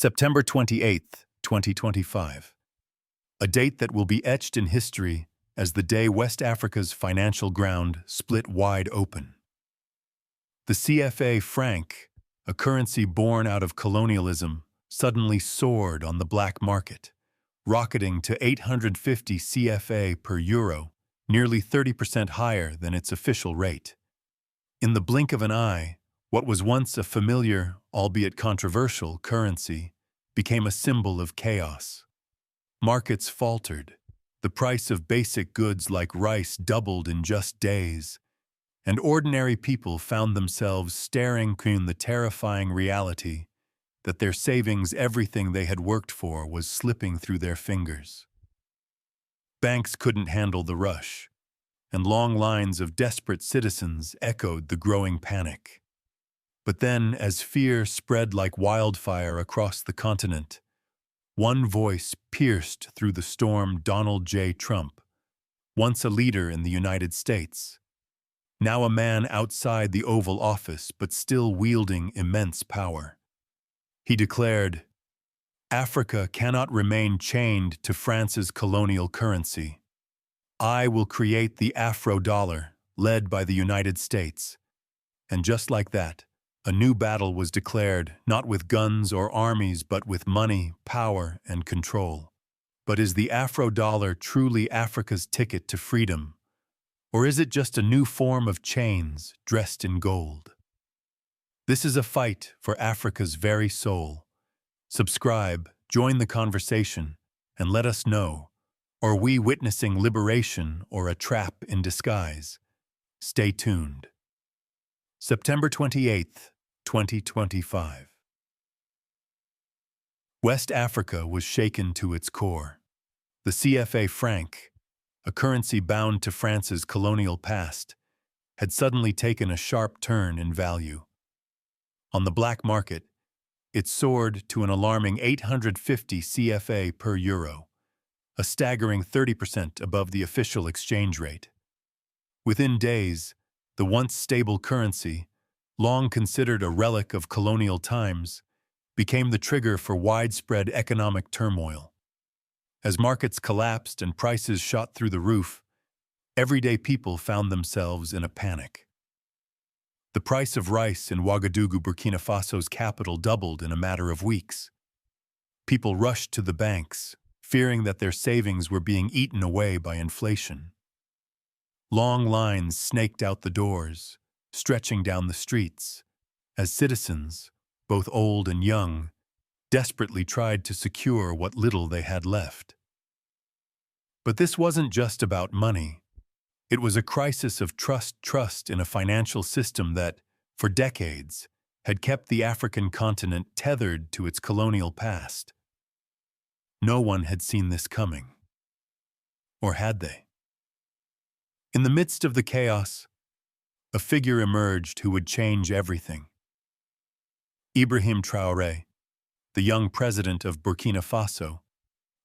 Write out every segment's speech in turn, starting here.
September 28th, 2025. A date that will be etched in history as the day West Africa's financial ground split wide open. The CFA Frank, a currency born out of colonialism, suddenly soared on the black market, rocketing to 850 CFA per euro, nearly 30% higher than its official rate. In the blink of an eye, what was once a familiar, albeit controversial, currency became a symbol of chaos. Markets faltered, the price of basic goods like rice doubled in just days, and ordinary people found themselves staring in the terrifying reality that their savings, everything they had worked for, was slipping through their fingers. Banks couldn't handle the rush, and long lines of desperate citizens echoed the growing panic. But then, as fear spread like wildfire across the continent, one voice pierced through the storm: Donald J. Trump, once a leader in the United States, now a man outside the Oval Office but still wielding immense power. He declared, "Africa cannot remain chained to France's colonial currency. I will create the Afro Dollar, led by the United States." And just like that, a new battle was declared, not with guns or armies, but with money, power, and control. But is the Afro Dollar truly Africa's ticket to freedom? Or is it just a new form of chains dressed in gold? This is a fight for Africa's very soul. Subscribe, join the conversation, and let us know. Are we witnessing liberation or a trap in disguise? Stay tuned. September 28th, 2025. West Africa was shaken to its core. The CFA Frank, a currency bound to France's colonial past, had suddenly taken a sharp turn in value. On the black market, it soared to an alarming 850 CFA per euro, a staggering 30% above the official exchange rate. Within days, the once stable currency, long considered a relic of colonial times, became the trigger for widespread economic turmoil. As markets collapsed and prices shot through the roof, everyday people found themselves in a panic. The price of rice in Ouagadougou, Burkina Faso's capital, doubled in a matter of weeks. People rushed to the banks, fearing that their savings were being eaten away by inflation. Long lines snaked out the doors, stretching down the streets, as citizens, both old and young, desperately tried to secure what little they had left. But this wasn't just about money. It was a crisis of trust in a financial system that, for decades, had kept the African continent tethered to its colonial past. No one had seen this coming. Or had they? In the midst of the chaos, a figure emerged who would change everything. Ibrahim Traoré, the young president of Burkina Faso,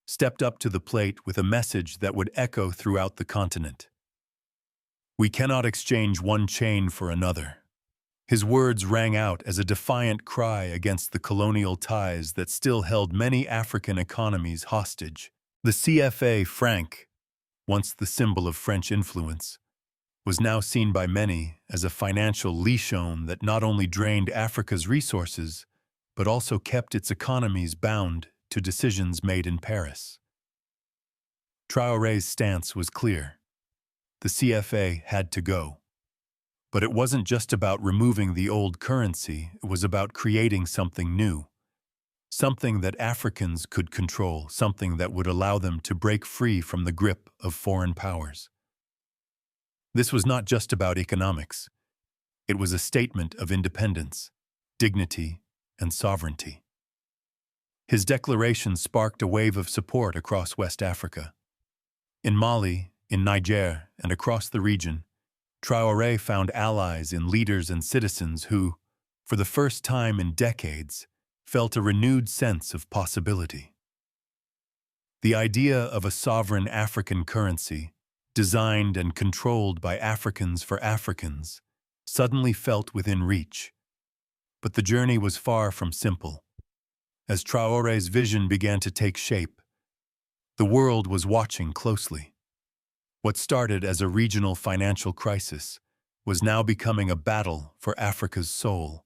stepped up to the plate with a message that would echo throughout the continent. "We cannot exchange one chain for another." His words rang out as a defiant cry against the colonial ties that still held many African economies hostage. The CFA Frank, once the symbol of French influence, was now seen by many as a financial leash-on that not only drained Africa's resources, but also kept its economies bound to decisions made in Paris. Traoré's stance was clear. The CFA had to go. But it wasn't just about removing the old currency, it was about creating something new. Something that Africans could control, something that would allow them to break free from the grip of foreign powers. This was not just about economics. It was a statement of independence, dignity, and sovereignty. His declaration sparked a wave of support across West Africa. In Mali, in Niger, and across the region, Traoré found allies in leaders and citizens who, for the first time in decades, felt a renewed sense of possibility. The idea of a sovereign African currency, designed and controlled by Africans for Africans, suddenly felt within reach. But the journey was far from simple. As Traore's vision began to take shape, the world was watching closely. What started as a regional financial crisis was now becoming a battle for Africa's soul.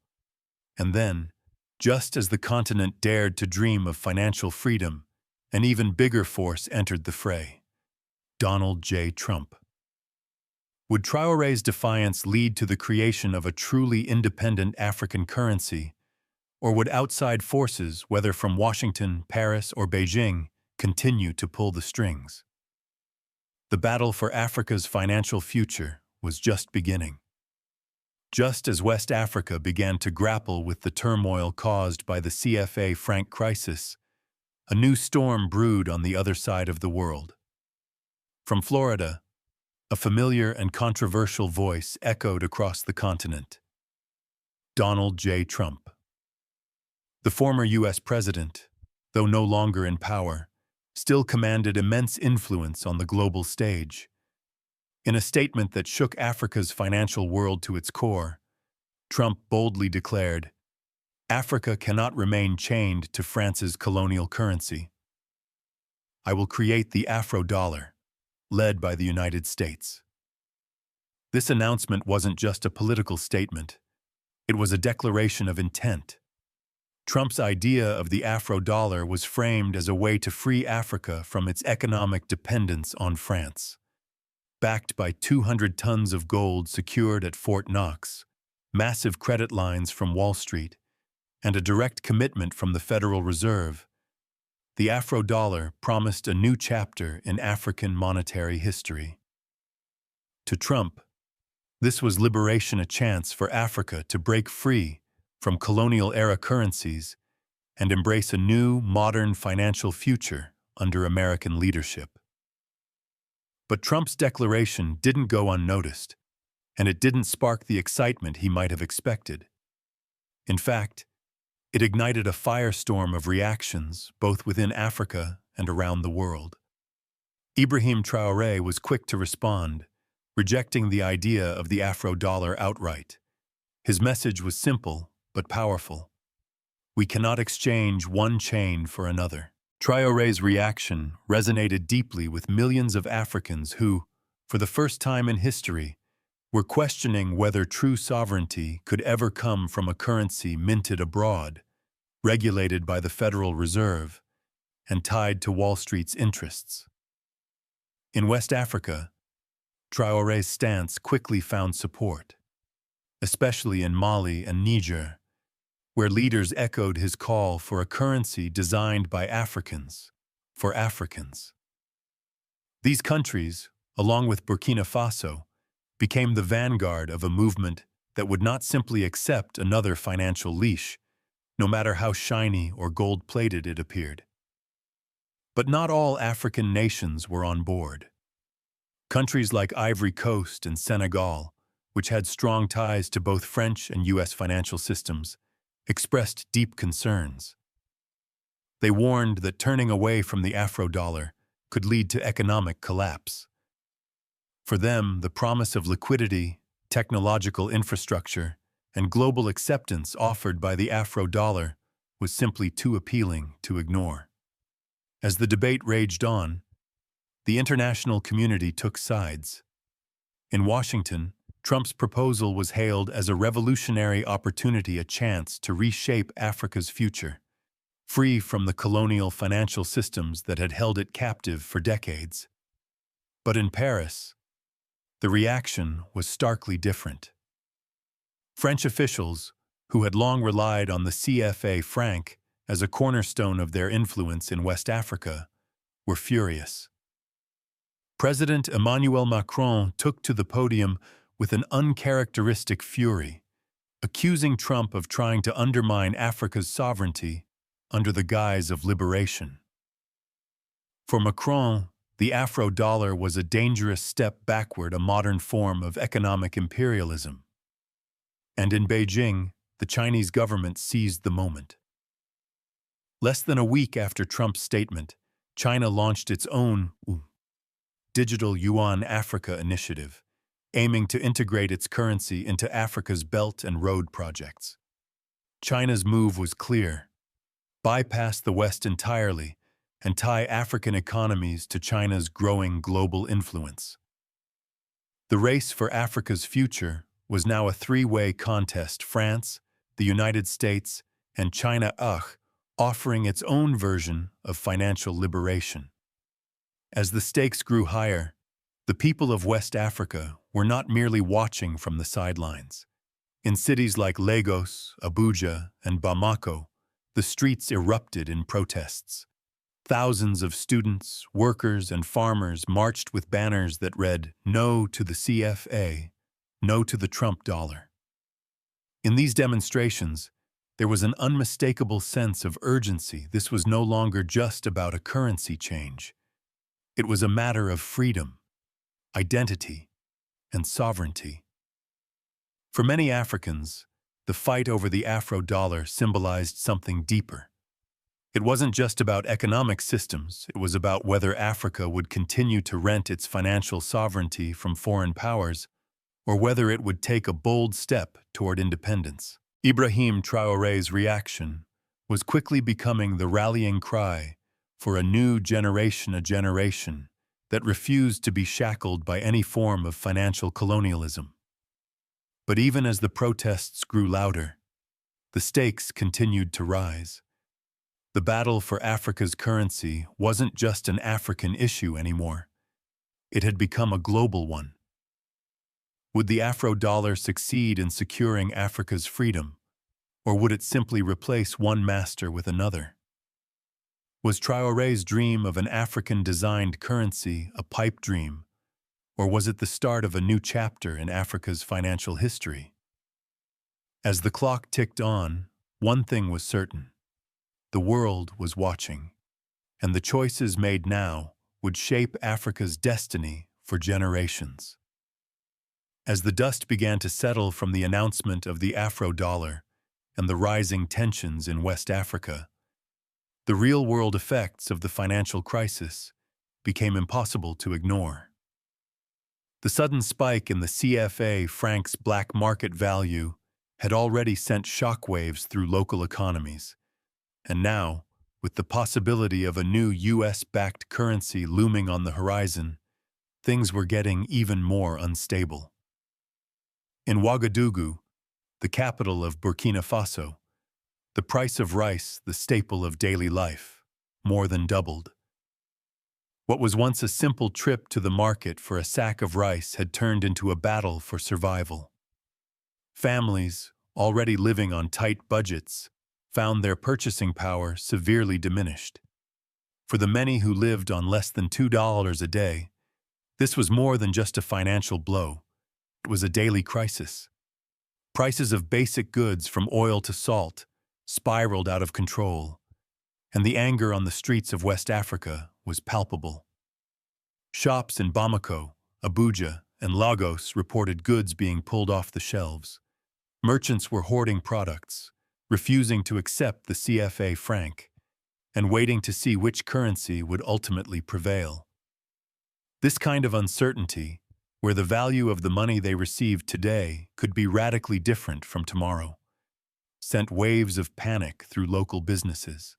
And then, just as the continent dared to dream of financial freedom, an even bigger force entered the fray: Donald J. Trump. Would Traore's defiance lead to the creation of a truly independent African currency, or would outside forces, whether from Washington, Paris, or Beijing, continue to pull the strings? The battle for Africa's financial future was just beginning. Just as West Africa began to grapple with the turmoil caused by the CFA Frank crisis, a new storm brewed on the other side of the world. From Florida, a familiar and controversial voice echoed across the continent: Donald J. Trump. The former U.S. president, though no longer in power, still commanded immense influence on the global stage. In a statement that shook Africa's financial world to its core, Trump boldly declared, "Africa cannot remain chained to France's colonial currency. I will create the Afro Dollar, led by the United States." This announcement wasn't just a political statement. It was a declaration of intent. Trump's idea of the Afro Dollar was framed as a way to free Africa from its economic dependence on France. Backed by 200 tons of gold secured at Fort Knox, massive credit lines from Wall Street, and a direct commitment from the Federal Reserve, the Afro Dollar promised a new chapter in African monetary history. To Trump, this was liberation, a chance for Africa to break free from colonial-era currencies and embrace a new, modern financial future under American leadership. But Trump's declaration didn't go unnoticed, and it didn't spark the excitement he might have expected. In fact, it ignited a firestorm of reactions both within Africa and around the world. Ibrahim Traoré was quick to respond, rejecting the idea of the Afro Dollar outright. His message was simple but powerful: we cannot exchange one chain for another. Traoré's reaction resonated deeply with millions of Africans who, for the first time in history, were questioning whether true sovereignty could ever come from a currency minted abroad, regulated by the Federal Reserve, and tied to Wall Street's interests. In West Africa, Traoré's stance quickly found support, especially in Mali and Niger, where leaders echoed his call for a currency designed by Africans, for Africans. These countries, along with Burkina Faso, became the vanguard of a movement that would not simply accept another financial leash, no matter how shiny or gold-plated it appeared. But not all African nations were on board. Countries like Ivory Coast and Senegal, which had strong ties to both French and U.S. financial systems, expressed deep concerns. They warned that turning away from the Afro Dollar could lead to economic collapse. For them, the promise of liquidity, technological infrastructure, and global acceptance offered by the Afro Dollar was simply too appealing to ignore. As the debate raged on, the international community took sides. In Washington, Trump's proposal was hailed as a revolutionary opportunity, a chance to reshape Africa's future, free from the colonial financial systems that had held it captive for decades. But in Paris, the reaction was starkly different. French officials, who had long relied on the CFA Frank as a cornerstone of their influence in West Africa, were furious. President Emmanuel Macron took to the podium with an uncharacteristic fury, accusing Trump of trying to undermine Africa's sovereignty under the guise of liberation. For Macron, the Afro Dollar was a dangerous step backward, a modern form of economic imperialism. And in Beijing, the Chinese government seized the moment. Less than a week after Trump's statement, China launched its own Digital Yuan Africa initiative, aiming to integrate its currency into Africa's Belt and Road projects. China's move was clear: bypass the West entirely, and tie African economies to China's growing global influence. The race for Africa's future was now a three-way contest: France, the United States, and China, offering its own version of financial liberation. As the stakes grew higher, the people of West Africa were not merely watching from the sidelines. In cities like Lagos, Abuja, and Bamako, the streets erupted in protests. Thousands of students, workers, and farmers marched with banners that read, "No to the CFA, no to the Trump dollar." In these demonstrations, there was an unmistakable sense of urgency. This was no longer just about a currency change. It was a matter of freedom, identity, and sovereignty. For many Africans, the fight over the Afro dollar symbolized something deeper. It wasn't just about economic systems, it was about whether Africa would continue to rent its financial sovereignty from foreign powers, or whether it would take a bold step toward independence. Ibrahim Traoré's reaction was quickly becoming the rallying cry for a new generation, a generation that refused to be shackled by any form of financial colonialism. But even as the protests grew louder, the stakes continued to rise. The battle for Africa's currency wasn't just an African issue anymore. It had become a global one. Would the Afro dollar succeed in securing Africa's freedom, or would it simply replace one master with another? Was Traoré's dream of an African-designed currency a pipe dream, or was it the start of a new chapter in Africa's financial history? As the clock ticked on, one thing was certain. The world was watching, and the choices made now would shape Africa's destiny for generations. As the dust began to settle from the announcement of the Afro dollar and the rising tensions in West Africa, the real-world effects of the financial crisis became impossible to ignore. The sudden spike in the CFA Frank's black market value had already sent shockwaves through local economies. And now, with the possibility of a new US-backed currency looming on the horizon, things were getting even more unstable. In Ouagadougou, the capital of Burkina Faso, the price of rice, the staple of daily life, more than doubled. What was once a simple trip to the market for a sack of rice had turned into a battle for survival. Families, already living on tight budgets, found their purchasing power severely diminished. For the many who lived on less than $2 a day, this was more than just a financial blow. It was a daily crisis. Prices of basic goods from oil to salt spiraled out of control, and the anger on the streets of West Africa was palpable. Shops in Bamako, Abuja, and Lagos reported goods being pulled off the shelves. Merchants were hoarding products, refusing to accept the CFA franc, and waiting to see which currency would ultimately prevail. This kind of uncertainty, where the value of the money they received today could be radically different from tomorrow, sent waves of panic through local businesses.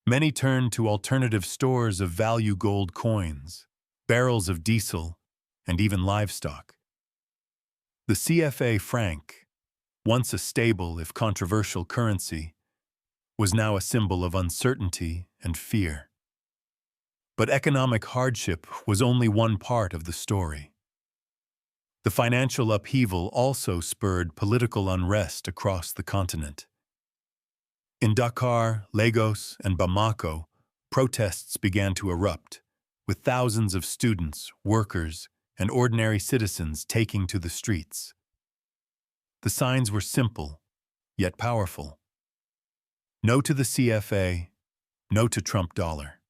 Many turned to alternative stores of value gold coins, barrels of diesel, and even livestock. The CFA franc, once a stable if controversial currency, was now a symbol of uncertainty and fear. But economic hardship was only one part of the story. The financial upheaval also spurred political unrest across the continent. In Dakar, Lagos, and Bamako, protests began to erupt, with thousands of students, workers, and ordinary citizens taking to the streets. The signs were simple, yet powerful. No to the CFA, no to Trump dollar.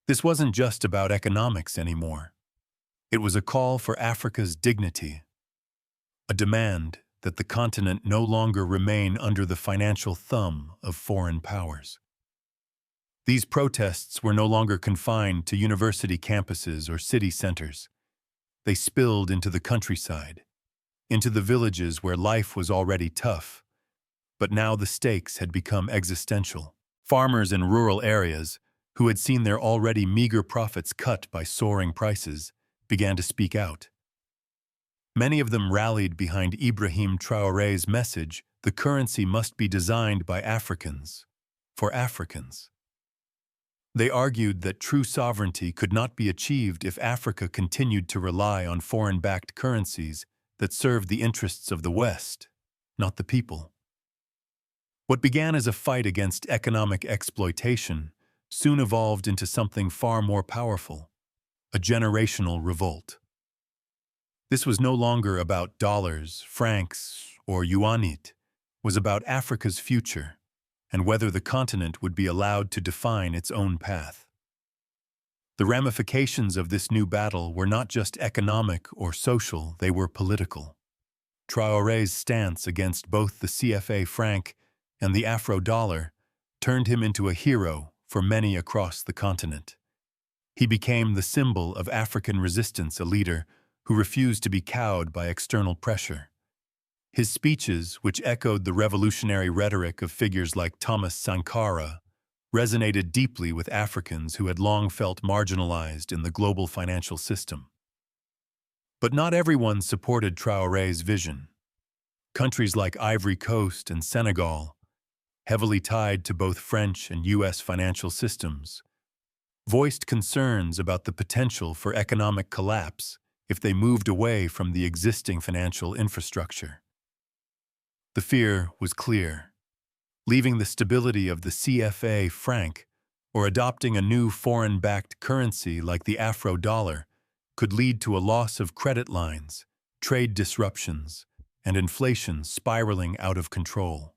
This wasn't just about economics anymore. It was a call for Africa's dignity, a demand that the continent no longer remain under the financial thumb of foreign powers. These protests were no longer confined to university campuses or city centers. They spilled into the countryside, into the villages where life was already tough, But now the stakes had become existential. Farmers in rural areas, who had seen their already meager profits cut by soaring prices, began to speak out. Many of them rallied behind Ibrahim Traoré's message: the currency must be designed by Africans, for Africans. They argued that true sovereignty could not be achieved if Africa continued to rely on foreign-backed currencies that served the interests of the West, not the people. What began as a fight against economic exploitation soon evolved into something far more powerful: a generational revolt. This was no longer about dollars, francs, or yuanit. It was about Africa's future and whether the continent would be allowed to define its own path. The ramifications of this new battle were not just economic or social, they were political. Traoré's stance against both the CFA Frank and the Afro Dollar turned him into a hero for many across the continent. He became the symbol of African resistance, a leader who refused to be cowed by external pressure. His speeches, which echoed the revolutionary rhetoric of figures like Thomas Sankara, resonated deeply with Africans who had long felt marginalized in the global financial system. But not everyone supported Traoré's vision. Countries like Ivory Coast and Senegal, heavily tied to both French and U.S. financial systems, voiced concerns about the potential for economic collapse if they moved away from the existing financial infrastructure. The fear was clear. Leaving the stability of the CFA Frank or adopting a new foreign-backed currency like the Afro Dollar could lead to a loss of credit lines, trade disruptions, and inflation spiraling out of control.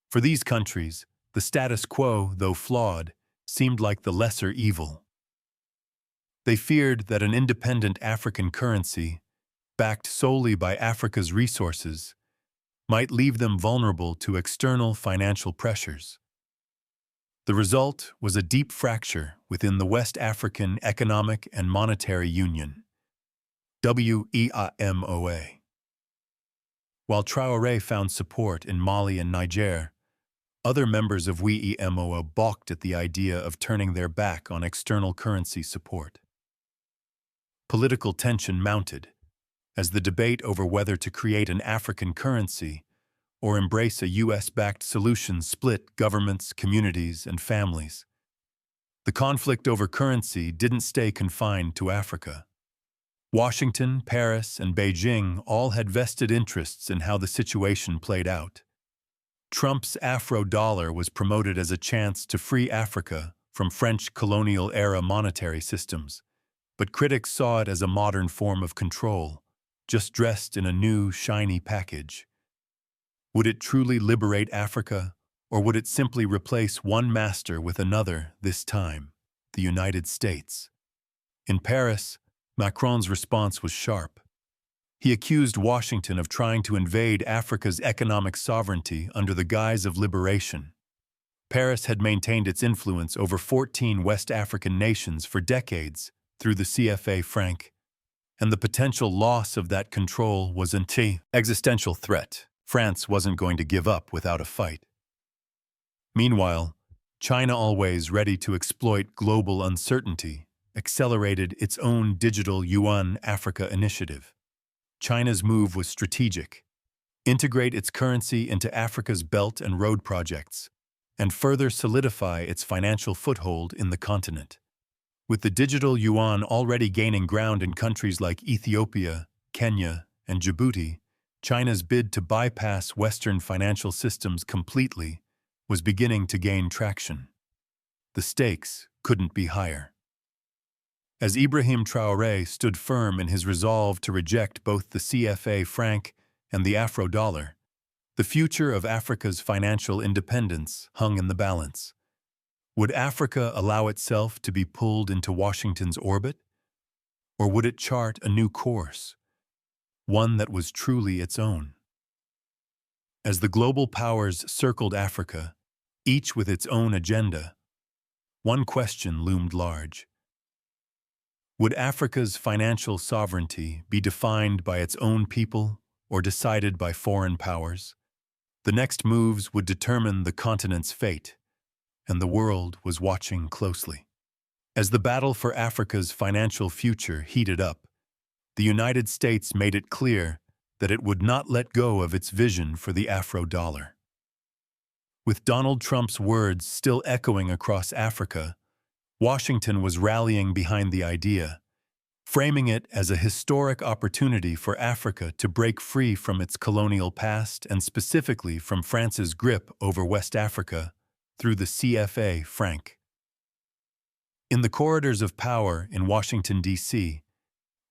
For these countries, the status quo, though flawed, seemed like the lesser evil. They feared that an independent African currency, backed solely by Africa's resources, might leave them vulnerable to external financial pressures. The result was a deep fracture within the West African Economic and Monetary Union, WEAMOA. While Traoré found support in Mali and Niger, other members of WEAMOA balked at the idea of turning their back on external currency support. Political tension mounted as the debate over whether to create an African currency or embrace a U.S.-backed solution split governments, communities, and families. The conflict over currency didn't stay confined to Africa. Washington, Paris, and Beijing all had vested interests in how the situation played out. Trump's Afro Dollar was promoted as a chance to free Africa from French colonial-era monetary systems, but critics saw it as a modern form of control, just dressed in a new, shiny package. Would it truly liberate Africa, or would it simply replace one master with another, this time, the United States? In Paris, Macron's response was sharp. He accused Washington of trying to invade Africa's economic sovereignty under the guise of liberation. Paris had maintained its influence over 14 West African nations for decades through the CFA Frank, and the potential loss of that control was an existential threat. France wasn't going to give up without a fight. Meanwhile, China, always ready to exploit global uncertainty, accelerated its own digital Yuan Africa initiative. China's move was strategic: integrate its currency into Africa's Belt and Road projects, and further solidify its financial foothold in the continent. With the digital yuan already gaining ground in countries like Ethiopia, Kenya, and Djibouti, China's bid to bypass Western financial systems completely was beginning to gain traction. The stakes couldn't be higher. As Ibrahim Traoré stood firm in his resolve to reject both the CFA Frank and the Afro Dollar, the future of Africa's financial independence hung in the balance. Would Africa allow itself to be pulled into Washington's orbit? Or would it chart a new course, one that was truly its own? As the global powers circled Africa, each with its own agenda, one question loomed large. Would Africa's financial sovereignty be defined by its own people or decided by foreign powers? The next moves would determine the continent's fate, and the world was watching closely. As the battle for Africa's financial future heated up, the United States made it clear that it would not let go of its vision for the Afro Dollar. With Donald Trump's words still echoing across Africa, Washington was rallying behind the idea, framing it as a historic opportunity for Africa to break free from its colonial past and specifically from France's grip over West Africa through the CFA Frank. In the corridors of power in Washington, D.C.,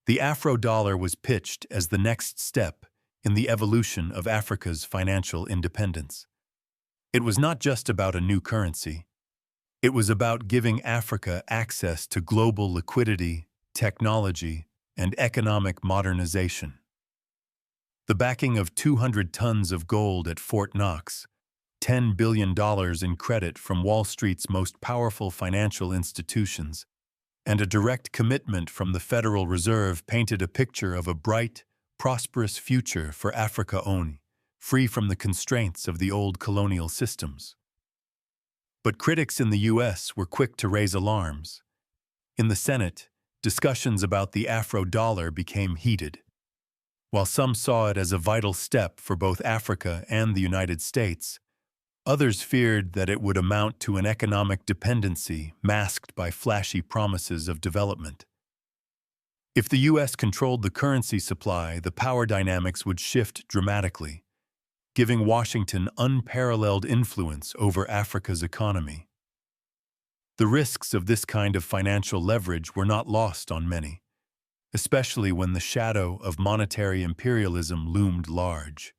the Afro Dollar was pitched as the next step in the evolution of Africa's financial independence. It was not just about a new currency. It was about giving Africa access to global liquidity, technology, and economic modernization. The backing of 200 tons of gold at Fort Knox, $10 billion in credit from Wall Street's most powerful financial institutions, and a direct commitment from the Federal Reserve painted a picture of a bright, prosperous future for Africa only, free from the constraints of the old colonial systems. But critics in the U.S. were quick to raise alarms. In the Senate, discussions about the Afro Dollar became heated. While some saw it as a vital step for both Africa and the United States, others feared that it would amount to an economic dependency masked by flashy promises of development. If the U.S. controlled the currency supply, the power dynamics would shift dramatically, giving Washington unparalleled influence over Africa's economy. The risks of this kind of financial leverage were not lost on many, especially when the shadow of monetary imperialism loomed large.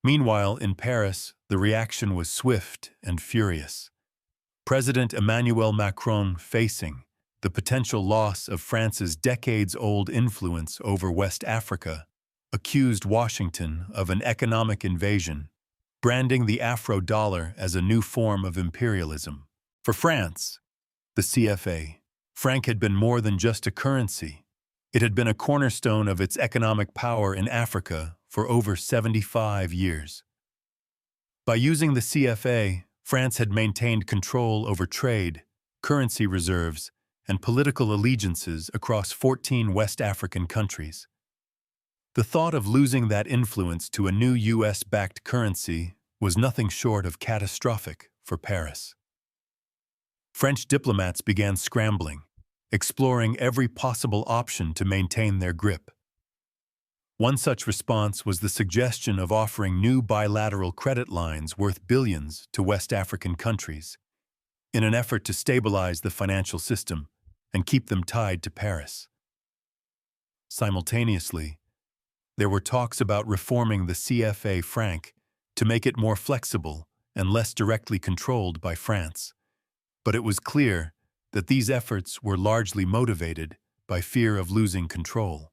Meanwhile, in Paris, the reaction was swift and furious. President Emmanuel Macron, facing the potential loss of France's decades-old influence over West Africa, accused Washington of an economic invasion, branding the Afro Dollar as a new form of imperialism. For France, the CFA Frank had been more than just a currency. It had been a cornerstone of its economic power in Africa for over 75 years. By using the CFA, France had maintained control over trade, currency reserves, and political allegiances across 14 West African countries. The thought of losing that influence to a new U.S.-backed currency was nothing short of catastrophic for Paris. French diplomats began scrambling, exploring every possible option to maintain their grip. One such response was the suggestion of offering new bilateral credit lines worth billions to West African countries, in an effort to stabilize the financial system and keep them tied to Paris. Simultaneously, there were talks about reforming the CFA franc to make it more flexible and less directly controlled by France. But it was clear that these efforts were largely motivated by fear of losing control.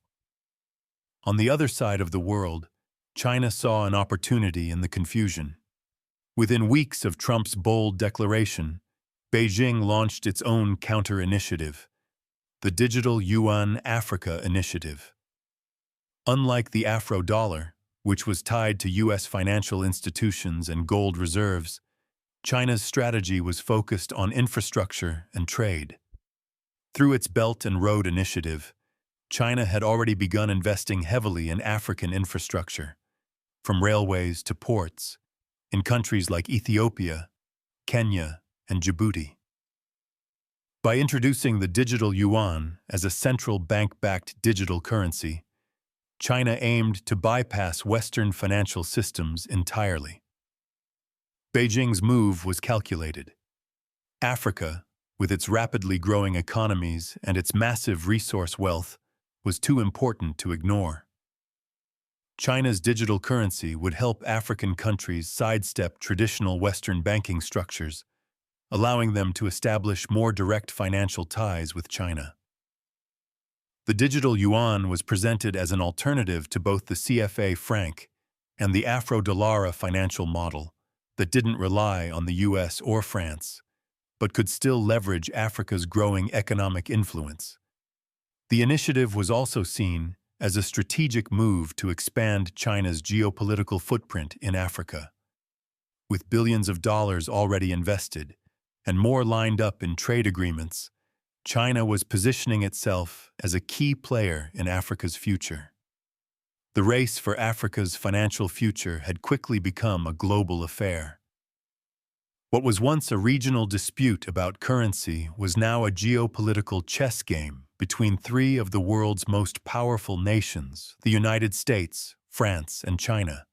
On the other side of the world, China saw an opportunity in the confusion. Within weeks of Trump's bold declaration, Beijing launched its own counter-initiative, the Digital Yuan Africa Initiative. Unlike the Afro Dollar, which was tied to U.S. financial institutions and gold reserves, China's strategy was focused on infrastructure and trade. Through its Belt and Road Initiative, China had already begun investing heavily in African infrastructure, from railways to ports, in countries like Ethiopia, Kenya, and Djibouti. By introducing the digital yuan as a central bank-backed digital currency, China aimed to bypass Western financial systems entirely. Beijing's move was calculated. Africa, with its rapidly growing economies and its massive resource wealth, was too important to ignore. China's digital currency would help African countries sidestep traditional Western banking structures, allowing them to establish more direct financial ties with China. The digital yuan was presented as an alternative to both the CFA franc and the Afro Dollar financial model that didn't rely on the US or France, but could still leverage Africa's growing economic influence. The initiative was also seen as a strategic move to expand China's geopolitical footprint in Africa. With billions of dollars already invested and more lined up in trade agreements, China was positioning itself as a key player in Africa's future. The race for Africa's financial future had quickly become a global affair. What was once a regional dispute about currency was now a geopolitical chess game between three of the world's most powerful nations, the United States, France, and China.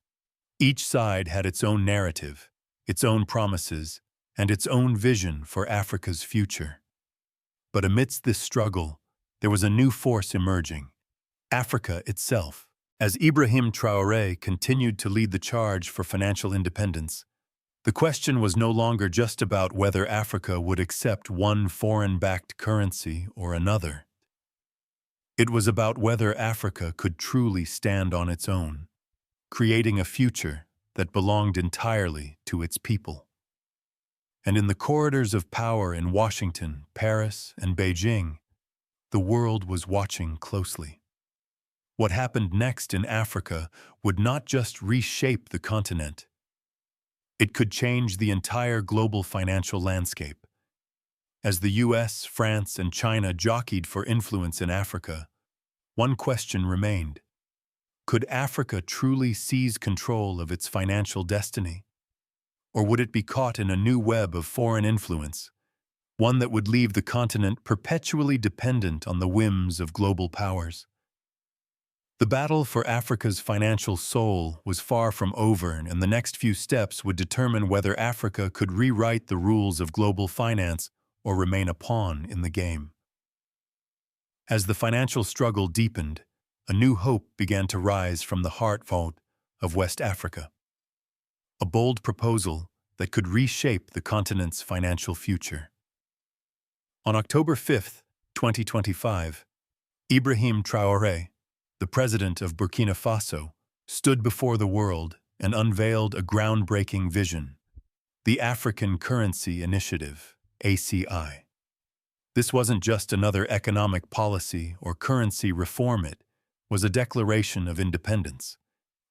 Each side had its own narrative, its own promises, and its own vision for Africa's future. But amidst this struggle, there was a new force emerging: Africa itself. As Ibrahim Traoré continued to lead the charge for financial independence, the question was no longer just about whether Africa would accept one foreign-backed currency or another. It was about whether Africa could truly stand on its own, creating a future that belonged entirely to its people. And in the corridors of power in Washington, Paris, and Beijing, the world was watching closely. What happened next in Africa would not just reshape the continent. It could change the entire global financial landscape. As the US, France, and China jockeyed for influence in Africa, one question remained: could Africa truly seize control of its financial destiny? Or would it be caught in a new web of foreign influence, one that would leave the continent perpetually dependent on the whims of global powers? The battle for Africa's financial soul was far from over, and the next few steps would determine whether Africa could rewrite the rules of global finance or remain a pawn in the game. As the financial struggle deepened, a new hope began to rise from the heartland of West Africa. A bold proposal that could reshape the continent's financial future. On October 5, 2025, Ibrahim Traoré, the president of Burkina Faso, stood before the world and unveiled a groundbreaking vision: the African Currency Initiative, ACI. This wasn't just another economic policy or currency reform, it was a declaration of independence.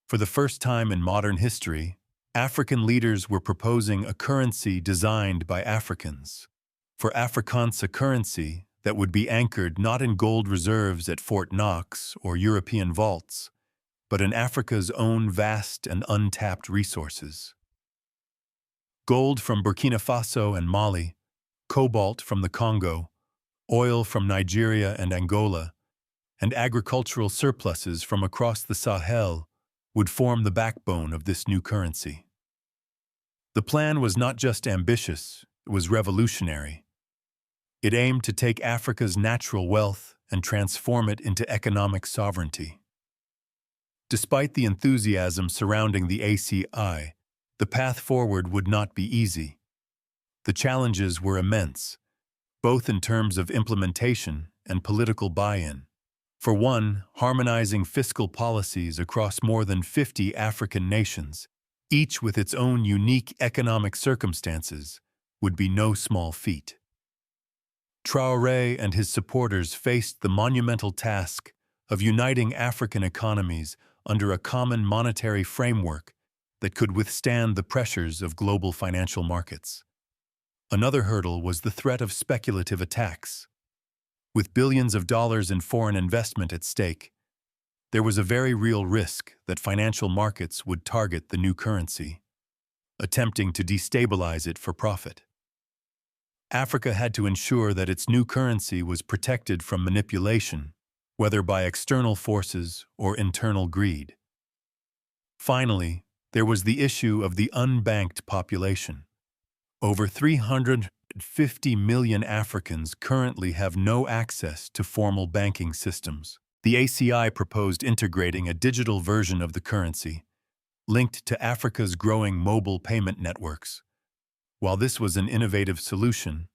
For the first time in modern history, African leaders were proposing a currency designed by Africans. For Afrikaans, a currency that would be anchored not in gold reserves at Fort Knox or European vaults, but in Africa's own vast and untapped resources. Gold from Burkina Faso and Mali, cobalt from the Congo, oil from Nigeria and Angola, and agricultural surpluses from across the Sahel would form the backbone of this new currency. The plan was not just ambitious, it was revolutionary. It aimed to take Africa's natural wealth and transform it into economic sovereignty. Despite the enthusiasm surrounding the ACI, the path forward would not be easy. The challenges were immense, both in terms of implementation and political buy-in. For one, harmonizing fiscal policies across more than 50 African nations, each with its own unique economic circumstances, would be no small feat. Traoré and his supporters faced the monumental task of uniting African economies under a common monetary framework that could withstand the pressures of global financial markets. Another hurdle was the threat of speculative attacks. With billions of dollars in foreign investment at stake, there was a very real risk that financial markets would target the new currency, attempting to destabilize it for profit. Africa had to ensure that its new currency was protected from manipulation, whether by external forces or internal greed. Finally, there was the issue of the unbanked population. Over 350 million Africans currently have no access to formal banking systems. The ACI proposed integrating a digital version of the currency, linked to Africa's growing mobile payment networks. While this was an innovative solution,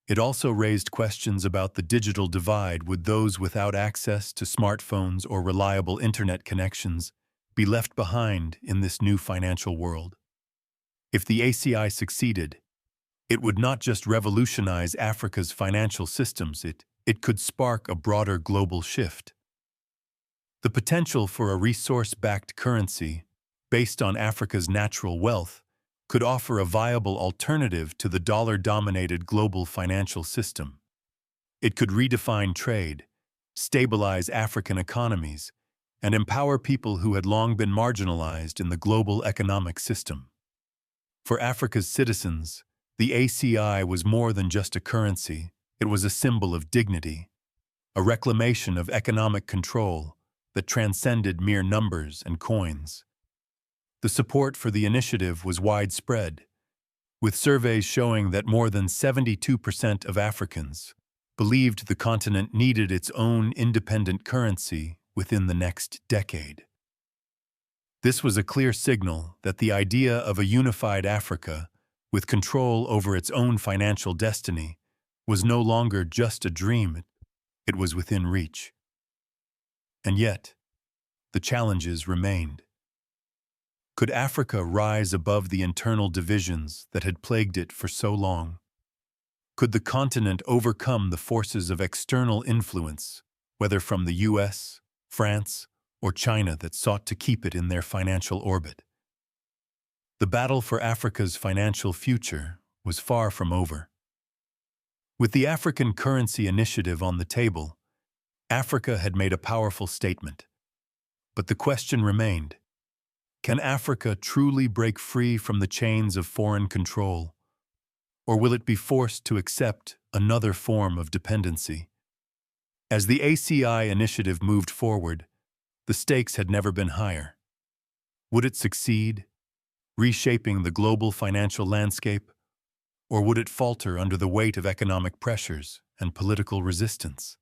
it also raised questions about the digital divide. Would those without access to smartphones or reliable internet connections be left behind in this new financial world? If the ACI succeeded, it would not just revolutionize Africa's financial systems, it could spark a broader global shift. The potential for a resource-backed currency, based on Africa's natural wealth, could offer a viable alternative to the dollar-dominated global financial system. It could redefine trade, stabilize African economies, and empower people who had long been marginalized in the global economic system. For Africa's citizens, the ACI was more than just a currency. It was a symbol of dignity, a reclamation of economic control that transcended mere numbers and coins. The support for the initiative was widespread, with surveys showing that more than 72% of Africans believed the continent needed its own independent currency within the next decade. This was a clear signal that the idea of a unified Africa, with control over its own financial destiny, was no longer just a dream, it was within reach. And yet, the challenges remained. Could Africa rise above the internal divisions that had plagued it for so long? Could the continent overcome the forces of external influence, whether from the US, France, or China that sought to keep it in their financial orbit? The battle for Africa's financial future was far from over. With the African Currency Initiative on the table, Africa had made a powerful statement. But the question remained, can Africa truly break free from the chains of foreign control? Or will it be forced to accept another form of dependency? As the ACI initiative moved forward, the stakes had never been higher. Would it succeed, reshaping the global financial landscape? Or would it falter under the weight of economic pressures and political resistance?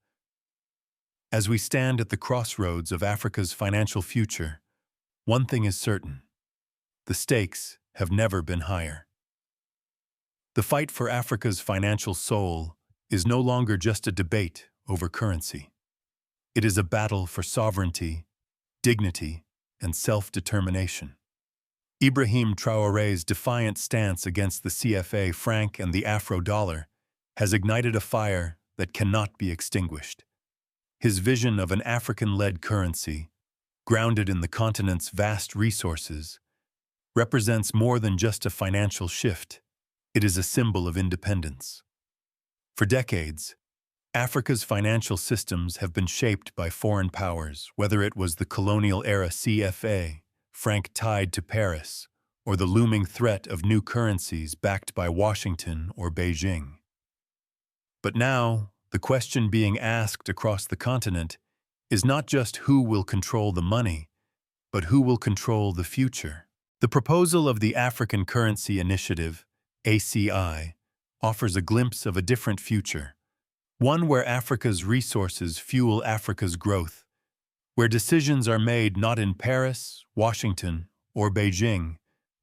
As we stand at the crossroads of Africa's financial future, one thing is certain: the stakes have never been higher. The fight for Africa's financial soul is no longer just a debate over currency. It is a battle for sovereignty, dignity, and self-determination. Ibrahim Traoré's defiant stance against the CFA Frank and the Afro Dollar has ignited a fire that cannot be extinguished. His vision of an African-led currency, grounded in the continent's vast resources, represents more than just a financial shift. It is a symbol of independence. For decades, Africa's financial systems have been shaped by foreign powers, whether it was the colonial-era CFA Frank tied to Paris, or the looming threat of new currencies backed by Washington or Beijing. But now, the question being asked across the continent is not just who will control the money, but who will control the future. The proposal of the African Currency Initiative, ACI, offers a glimpse of a different future, one where Africa's resources fuel Africa's growth, where decisions are made not in Paris, Washington, or Beijing,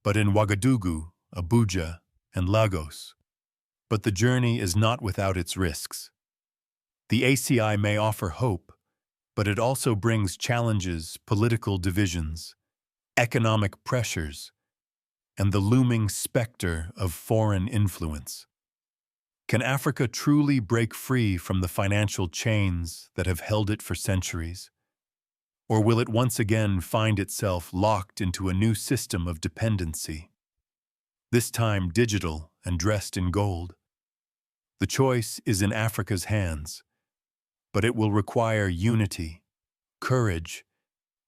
but in Ouagadougou, Abuja, and Lagos. But the journey is not without its risks. The ACI may offer hope, but it also brings challenges, political divisions, economic pressures, and the looming specter of foreign influence. Can Africa truly break free from the financial chains that have held it for centuries? Or will it once again find itself locked into a new system of dependency, this time digital and dressed in gold? The choice is in Africa's hands, but it will require unity, courage,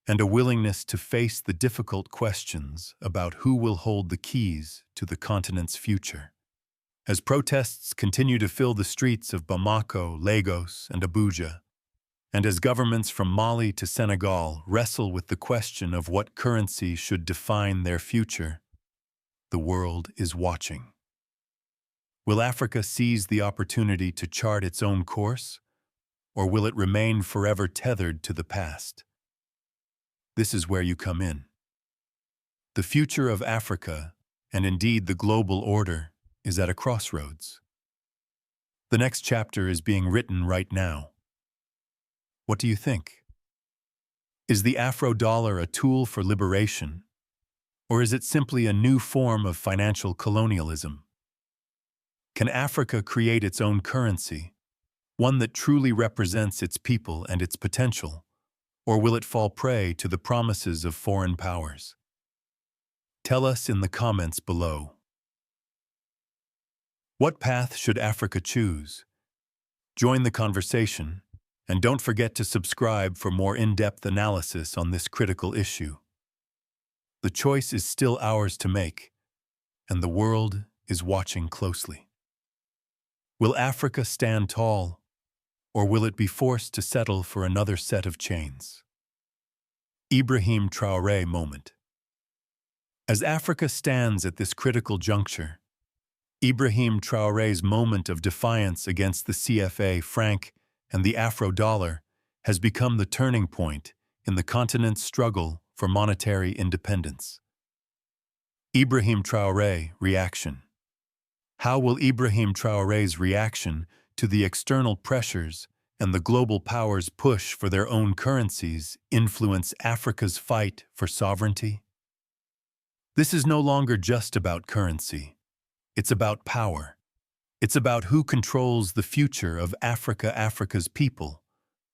and a willingness to face the difficult questions about who will hold the keys to the continent's future. As protests continue to fill the streets of Bamako, Lagos, and Abuja, and as governments from Mali to Senegal wrestle with the question of what currency should define their future, the world is watching. Will Africa seize the opportunity to chart its own course, or will it remain forever tethered to the past? This is where you come in. The future of Africa, and indeed the global order, is at a crossroads. The next chapter is being written right now. What do you think? Is the Afro Dollar a tool for liberation, or is it simply a new form of financial colonialism? Can Africa create its own currency, one that truly represents its people and its potential, Or will it fall prey to the promises of foreign powers? Tell us in the comments below. What path should Africa choose? Join the conversation, and don't forget to subscribe for more in-depth analysis on this critical issue. The choice is still ours to make, and the world is watching closely. Will Africa stand tall, or will it be forced to settle for another set of chains? Ibrahim Traoré moment. As Africa stands at this critical juncture, Ibrahim Traoré's moment of defiance against the CFA Frank and the Afro Dollar has become the turning point in the continent's struggle for monetary independence. Ibrahim Traoré reaction. How will Ibrahim Traoré's reaction to the external pressures and the global powers' push for their own currencies influence Africa's fight for sovereignty? This is no longer just about currency. It's about power. It's about who controls the future of Africa's people,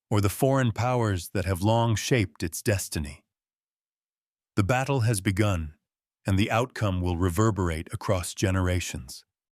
or the foreign powers that have long shaped its destiny. The battle has begun, and the outcome will reverberate across generations.